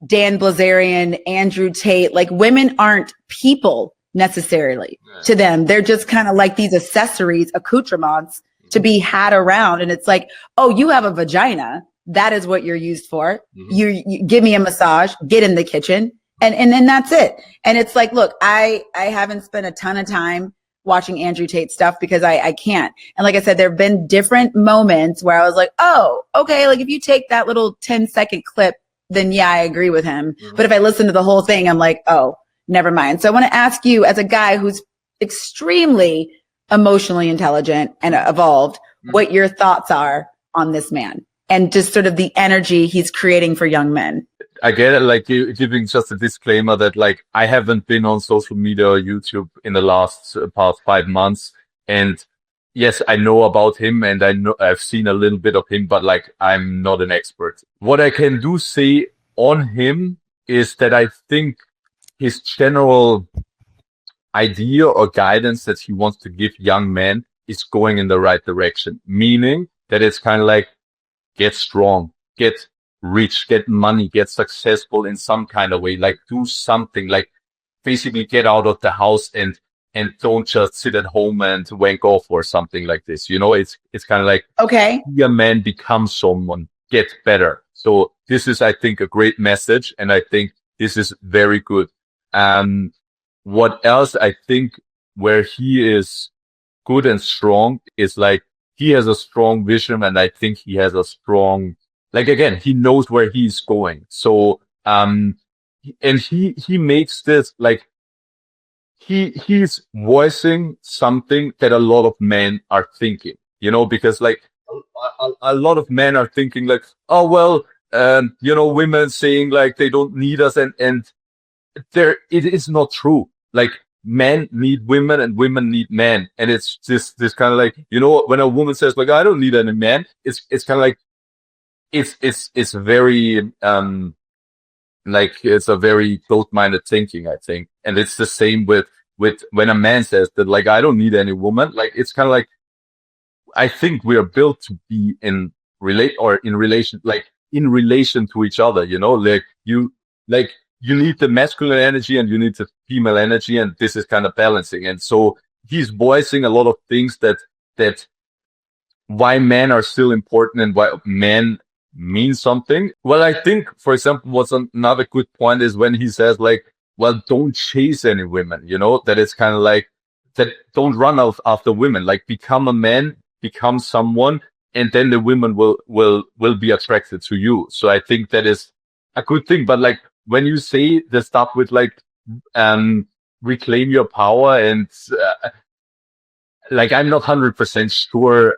Dan Blazarian, Andrew Tate, like, women aren't people necessarily to them. They're just kind of like these accessories, accoutrements to be had around. And it's like, oh, you have a vagina. That is what you're used for. You give me a massage, get in the kitchen, and then that's it. And it's like, look, I haven't spent a ton of time watching Andrew Tate stuff because I can't. And like I said, there have been different moments where I was like, oh, okay. Like, if you take that little 10-second clip, then yeah, I agree with him. But if I listen to the whole thing, I'm like, oh, never mind. So I want to ask you, as a guy who's extremely emotionally intelligent and evolved, what your thoughts are on this man and just sort of the energy he's creating for young men. I get it, like, you giving just a disclaimer that, like, I haven't been on social media or YouTube in the last past 5 months. And yes, I know about him and I've seen a little bit of him, but like, I'm not an expert. What I can do say on him is that I think his general idea or guidance that he wants to give young men is going in the right direction, meaning that it's kind of like, get strong, get rich, get money, get successful in some kind of way, like do something, like basically get out of the house and don't just sit at home and wank off or something like this. It's kind of like, Okay. be a man, become someone, get better. So this is, I think, a great message. And I think this is very good. What else I think where he is good and strong is like, he has a strong vision, and I think he has a strong, like, again, he knows where he's going. So, and he makes this like, he's voicing something that a lot of men are thinking, because like a lot of men are thinking like, oh, well, women saying like they don't need us, and it is not true. Like, men need women and women need men. And it's this kind of like, when a woman says like, I don't need any man, it's kind of like, it's very, like, it's a very close-minded thinking, I think. And it's the same with when a man says that, like, I don't need any woman. Like, it's kind of like, I think we are built to be in relation to each other, like, you need the masculine energy and you need the female energy, and this is kind of balancing. And so he's voicing a lot of things that why men are still important and why men mean something. Well, I think, for example, what's another good point is when he says like, well, don't chase any women, that it's kind of like, that don't run after women, like, become a man, become someone, and then the women will be attracted to you. So I think that is a good thing. But like, when you say the stuff with like, reclaim your power and, like, I'm not 100% sure,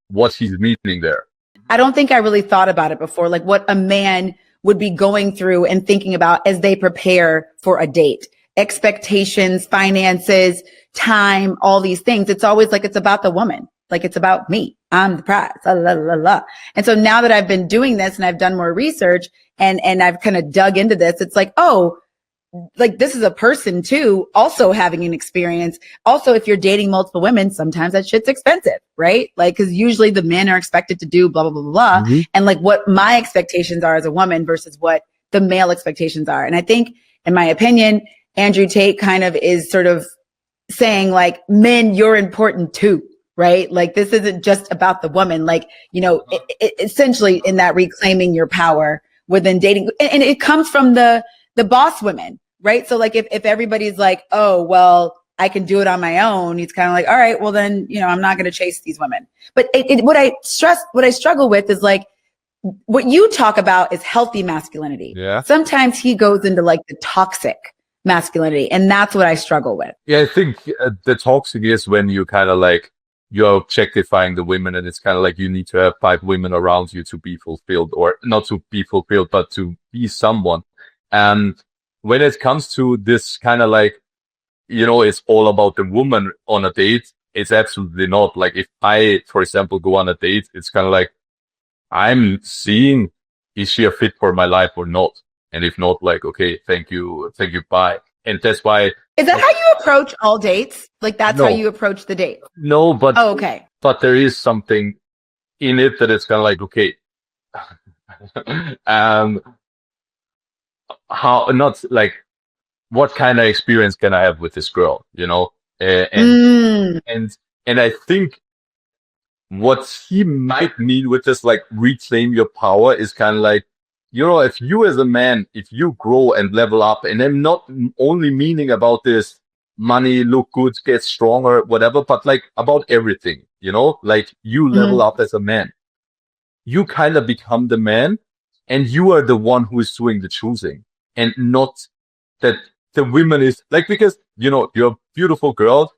what he's meaning there. I don't think I really thought about it before, like what a man would be going through and thinking about as they prepare for a date. Expectations, finances, time, all these things. It's always like, it's about the woman. Like, it's about me. I'm the prize. La, la, la, la. And so now that I've been doing this and I've done more research and I've kind of dug into this, it's like, oh, like, this is a person too, also having an experience. Also, if you're dating multiple women, sometimes that shit's expensive, right? Like, cause usually the men are expected to do blah, blah, blah, blah, blah. Mm-hmm. And like what my expectations are as a woman versus what the male expectations are. And I think, in my opinion, Andrew Tate kind of is sort of saying like, men, you're important too. Right? Like, this isn't just about the woman, like, essentially in that reclaiming your power within dating. And it comes from the boss women, right? So like, if everybody's like, oh, well, I can do it on my own, it's kind of like, all right, well then, I'm not going to chase these women. But what I struggle with is like, what you talk about is healthy masculinity. Yeah. Sometimes he goes into like the toxic masculinity, and that's what I struggle with. Yeah, I think the toxic is when you kind of like, you're objectifying the women, and it's kind of like you need to have 5 women around you to be fulfilled, or not to be fulfilled, but to be someone. And when it comes to this kind of like, it's all about the woman on a date, it's absolutely not. Like, if I, for example, go on a date, it's kind of like, I'm seeing, is she a fit for my life or not? And if not, like, okay, thank you, bye. And that's why. Is that how you approach all dates? Like, that's No. how you approach the date? No, but. Oh, okay. But there is something in it that it's kind of like, okay, how, not like, what kind of experience can I have with this girl, and I think what he might mean with this, like, reclaim your power, is kind of like, if you as a man, if you grow and level up, and I'm not only meaning about this money, look good, get stronger, whatever, but like about everything, like, you level up as a man, you kind of become the man, and you are the one who is doing the choosing, and not that the women is like, because, you're a beautiful girl,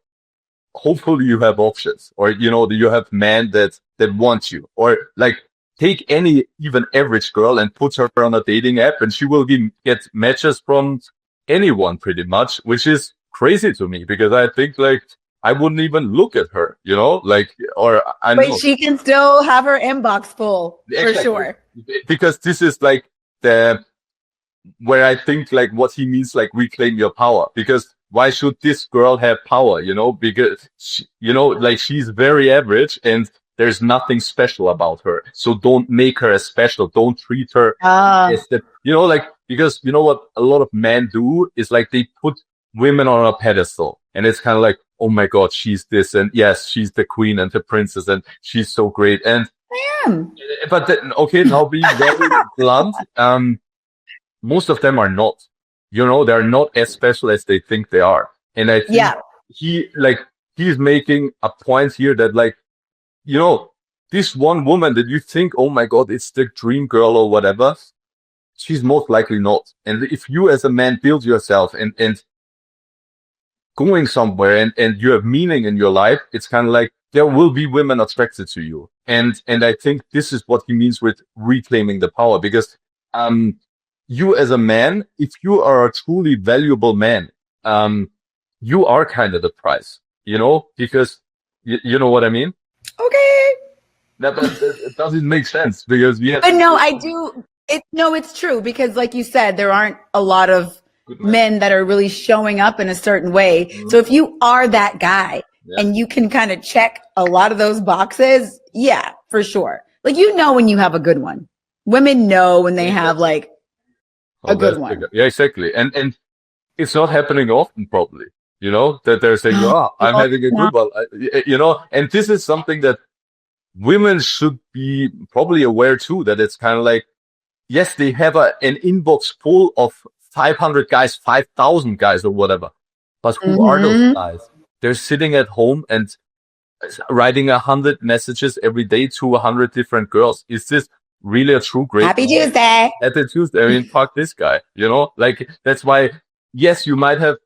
hopefully you have options, or, you have men that want you, or like, take any even average girl and put her on a dating app, and she will get matches from anyone pretty much, which is crazy to me, because I think like, I wouldn't even look at her, like, or I know. Wait, she can still have her inbox full, Exactly. for sure. Because this is like where I think like what he means, like reclaim your power, because why should this girl have power? Because like she's very average and there's nothing special about her. So don't make her as special. Don't treat her as the, like, because what a lot of men do is like they put women on a pedestal and it's kind of like, oh my God, she's this. And yes, she's the queen and the princess and she's so great. And, but okay, now being very blunt, most of them are not, they're not as special as they think they are. And I think he's making a point here that like, this one woman that you think, oh my God, it's the dream girl or whatever, she's most likely not. And if you as a man build yourself and going somewhere and you have meaning in your life, it's kind of like there will be women attracted to you. And I think this is what he means with reclaiming the power, because, you as a man, if you are a truly valuable man, you are kind of the prize, because you know what I mean? Okay. But it doesn't make sense because we have. But no, I do. It's true because, like you said, there aren't a lot of men that are really showing up in a certain way. Mm-hmm. So if you are that guy and you can kind of check a lot of those boxes, yeah, for sure. Like, when you have a good one. Women know when they have like a good one. Yeah, exactly. And it's not happening often, probably. That they're saying, I'm having a good one. And this is something that women should be probably aware too, that it's kind of like, yes, they have an inbox full of 500 guys, 5,000 guys or whatever. But who are those guys? They're sitting at home and writing 100 messages every day to 100 different girls. Is this really a true great? Happy Tuesday. Happy Tuesday. I mean, fuck this guy, like that's why, yes, you might have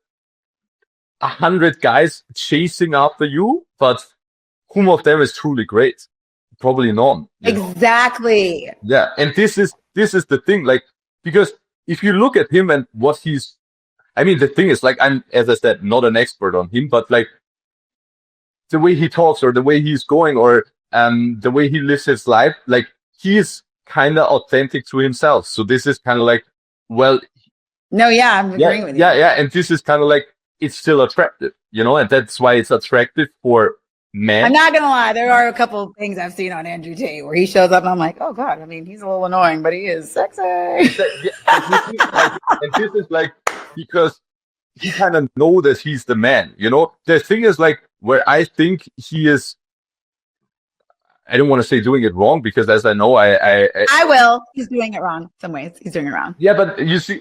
100 guys chasing after you, but whom of them is truly great? Probably none. Exactly. Yeah. And this is the thing, like, because if you look at him and what the thing is, like, I'm, as I said, not an expert on him, but like the way he talks or the way he's going or, the way he lives his life, like he is kind of authentic to himself. So this is kind of like, well. No, yeah, I'm agreeing with you. Yeah. And this is kind of like, it's still attractive, and that's why it's attractive for men. I'm not going to lie. There are a couple of things I've seen on Andrew Tate where he shows up and I'm like, oh God, I mean, he's a little annoying, but he is sexy. And this is like, because he kind of know that he's the man, The thing is like, where I think he is, I don't want to say doing it wrong because as I know, I will. He's doing it wrong. Some ways he's doing it wrong. Yeah, but you see,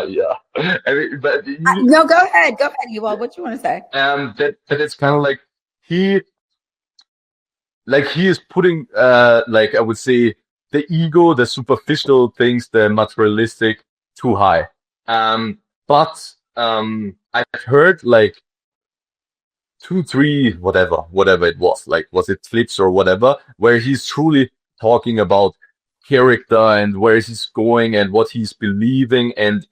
yeah. I mean, but no, go ahead, Ewald. What you want to say? That it's kind of like he is putting, like I would say, the ego, the superficial things, the materialistic, too high. But I've heard like 2, 3, whatever it was, like, was it clips or whatever, where he's truly talking about character and where he's going and what he's believing and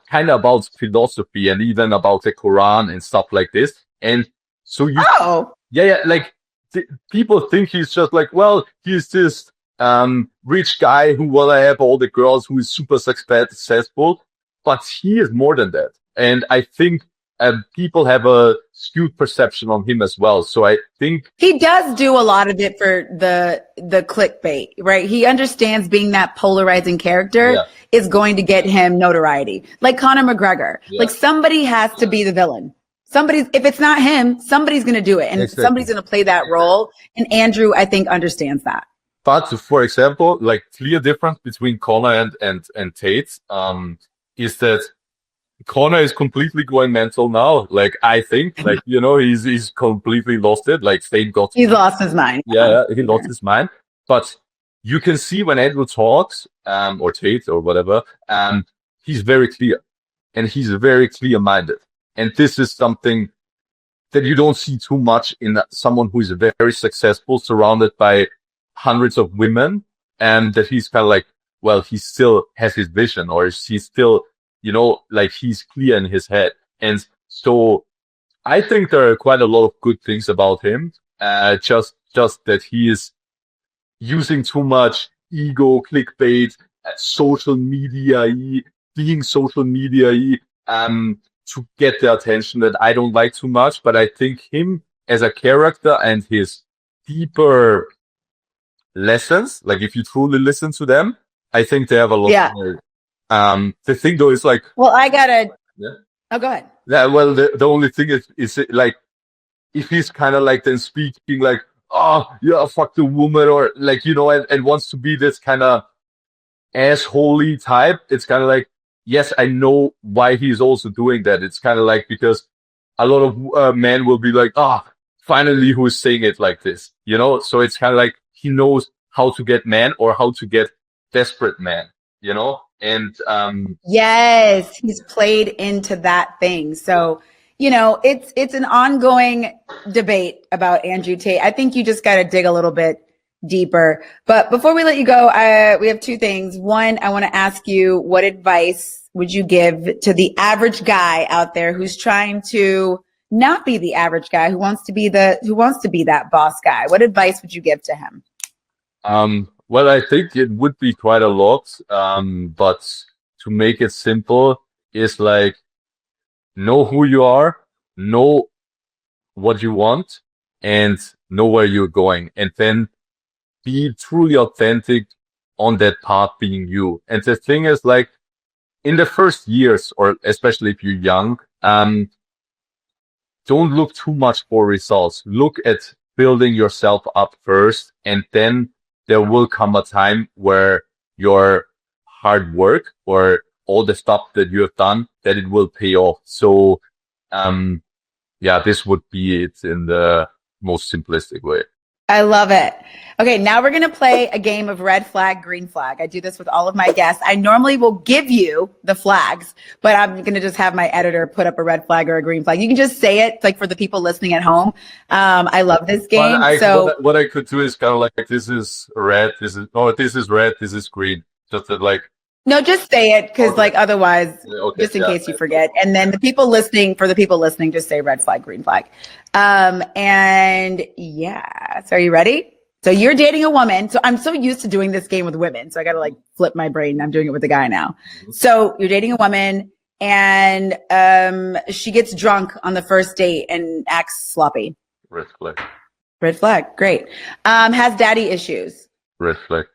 kind of about philosophy and even about the Quran and stuff like this. And so like people think he's just like, well, he's this rich guy who wanna have all the girls, who is super successful, but he is more than that. And I think people have a skewed perception on him as well. So I think he does do a lot of it for the clickbait, right? He understands being that polarizing character is going to get him notoriety. Like Conor McGregor, like somebody has to be the villain. If it's not him, somebody's going to do it and somebody's going to play that role. And Andrew, I think, understands that. But for example, like clear difference between Conor and Tate, is that Conor is completely going mental now. Like, I think, like, he's completely lost it. Like, he's lost his mind. Yeah, he lost his mind. But you can see when Andrew talks, or Tate or whatever, he's very clear and he's very clear minded. And this is something that you don't see too much in someone who is very successful, surrounded by hundreds of women, and that he's kind of like, well, he still has his vision, or he's still, like he's clear in his head. And so I think there are quite a lot of good things about him. Just that he is using too much ego, clickbait, social media being social media to get the attention that I don't like too much. But I think him as a character and his deeper lessons, like if you truly listen to them, I think they have a lot. Yeah. The thing though is like, well, I gotta. Yeah. Oh, go ahead. Yeah. Well, the only thing is like, if he's kind of like then speaking like, oh, yeah, fuck the woman, or like, and wants to be this kind of assholey type, it's kind of like, yes, I know why he's also doing that. It's kind of like, because a lot of men will be like, finally who's saying it like this, So it's kind of like he knows how to get men or how to get desperate men, and yes, he's played into that thing. So, it's an ongoing debate about Andrew Tate. I think you just got to dig a little bit deeper. But before we let you go, we have two things. One, I want to ask you, what advice would you give to the average guy out there who's trying to not be the average guy, who wants to be that boss guy? What advice would you give to him? Well, I think it would be quite a lot. But to make it simple is like, know who you are, know what you want, and know where you're going. And then be truly authentic on that path, being you. And the thing is, like, in the first years, or especially if you're young, don't look too much for results. Look at building yourself up first, and then there will come a time where your hard work or all the stuff that you have done, that it will pay off. So, this would be it in the most simplistic way. I love it. Okay, now we're going to play a game of red flag, green flag. I do this with all of my guests. I normally will give you the flags, but I'm going to just have my editor put up a red flag or a green flag. You can just say it, like, for the people listening at home. I love this game. What I could do is kind of like, this is red, this is red, this is green. Just that, like, no, just say it, because otherwise, just in case you forget. And then for the people listening, just say red flag, green flag. So are you ready? So you're dating a woman. So I'm so used to doing this game with women. So I got to flip my brain. I'm doing it with a guy now. Mm-hmm. So you're dating a woman, and she gets drunk on the first date and acts sloppy. Red flag. Red flag. Great. Has daddy issues. Red flag.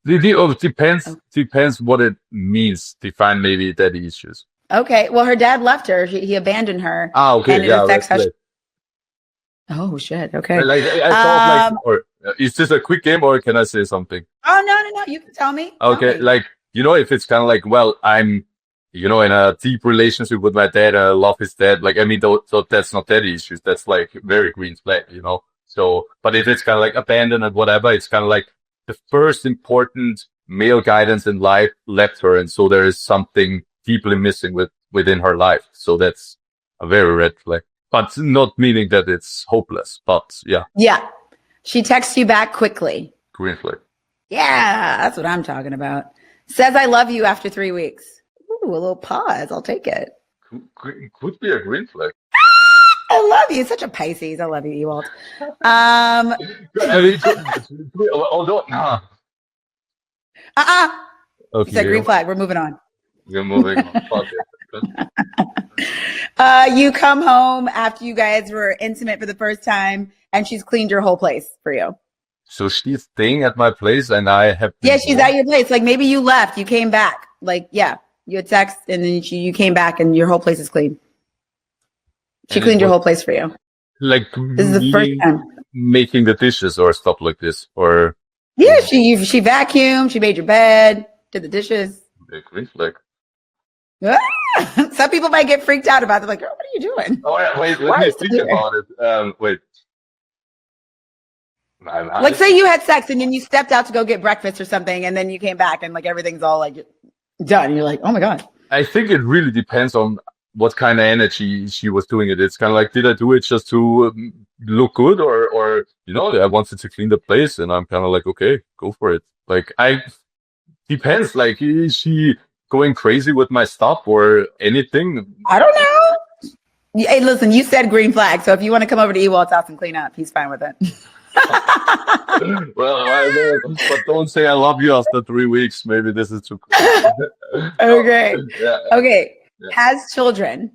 Depends what it means. Define maybe daddy issues. Okay. Well, her dad left her. He abandoned her. Okay. And it affects how oh shit. Okay. I thought or is this a quick game, or can I say something? Oh, no. You can tell me. Okay. If it's kind of like, well, I'm, in a deep relationship with my dad, and I love his dad. So that's not daddy issues. That's like very green flag, So, but if it's kind of like abandoned and whatever, it's kind of like, the first important male guidance in life left her, and so there is something deeply missing within her life. So that's a very red flag, but not meaning that it's hopeless. But yeah. She texts you back quickly. Green flag. Yeah, that's what I'm talking about. Says I love you after 3 weeks. Ooh, a little pause. I'll take it. Could be a green flag. I love you. Such a Pisces. I love you, Ewald. Although, nah. Okay. It's a green flag. We're moving on. We're moving on. You come home after you guys were intimate for the first time, and she's cleaned your whole place for you. So she's staying at my place, and I have. Yeah, she's at your place. Like, maybe you left, you came back. You had text, and then you came back, and your whole place is clean. She cleaned your whole place for you. Like, this is the first time. Making the dishes or stuff like this, or. Yeah, she vacuumed, she made your bed, did the dishes. Green flag. Some people might get freaked out about it. They're like, girl, what are you doing? Oh, wait, let me think about it. Wait. Like, say you had sex and then you stepped out to go get breakfast or something, and then you came back and everything's all done. And you're like, oh my God. I think it really depends on what kind of energy she was doing it. It's kind of like, did I do it just to look good, or I wanted to clean the place, and I'm kind of like, okay, go for it. Depends. Like, is she going crazy with my stuff or anything? I don't know. Hey, listen, you said green flag, so if you want to come over to Ewald's house and clean up, he's fine with it. Well, I know, but don't say I love you after 3 weeks. Maybe this is too quick. No, Okay. yeah, Okay. yeah. Has children.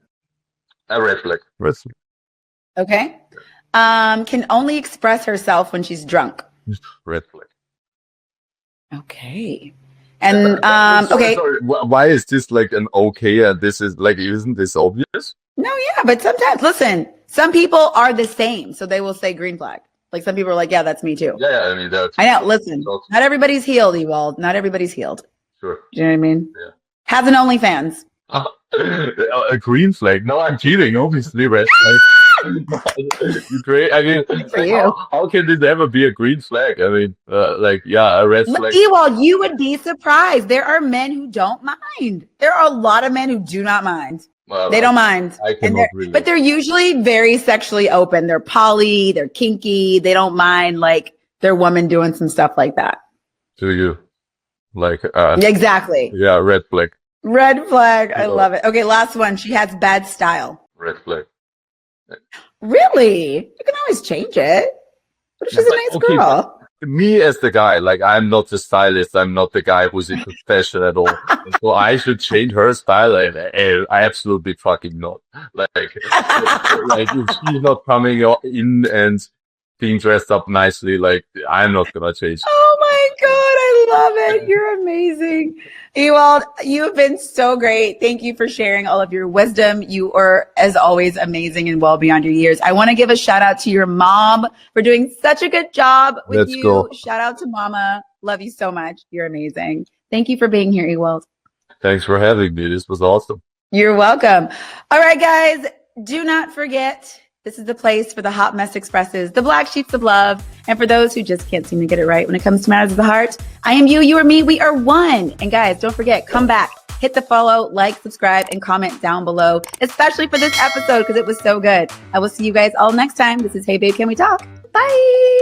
A red flag. Red flag. Okay. Can only express herself when she's drunk. Red flag. Okay. And Sorry, okay. sorry. Why is this like an okay and this is like, isn't this obvious? No, yeah, but sometimes listen, some people are the same. So they will say green flag. Like some people are like, yeah, that's me too. Yeah, I mean that's I know. Listen, not everybody's healed, Ewald. Not everybody's healed. sure. Do you know what I mean? Yeah. Has an OnlyFans. A green flag? No, I'm kidding. Obviously, red flag. You great. I mean, For you. how can this ever be a green flag? I mean, like, yeah, a red flag. Ewald, you would be surprised. There are men who don't mind. There are a lot of men who do not mind. Well, They don't mind. I cannot really. But they're usually very sexually open. They're poly, they're kinky. They don't mind like their woman doing some stuff like that. Do you? Like, Exactly. yeah, red flag. Red flag. I No. love it. Okay, last one. She has bad style. Red flag. Really? You can always change it. What if she's a nice Okay, girl? Me as the guy, like, I'm not the stylist. I'm not the guy who's into fashion at all. And so I should change her style. I absolutely fucking not. Like if she's not coming in and being dressed up nicely, like, I'm not gonna change. Oh my God, I love it. You're amazing. Ewald, you have been so great. Thank you for sharing all of your wisdom. You are, as always, amazing and well beyond your years. I want to give a shout out to your mom for doing such a good job with Let's you. go. Shout out to Mama. Love you so much. You're amazing. Thank you for being here, Ewald. Thanks for having me. This was awesome. You're welcome. All right, guys, do not forget, this is the place for the hot mess expresses, the black sheeps of love, and for those who just can't seem to get it right when it comes to matters of the heart. I am you are me, we are one. And guys, don't forget, come back, hit the follow, like, subscribe, and comment down below, especially for this episode because it was so good. I will see you guys all next time. This is Hey Babe, Can We Talk? Bye.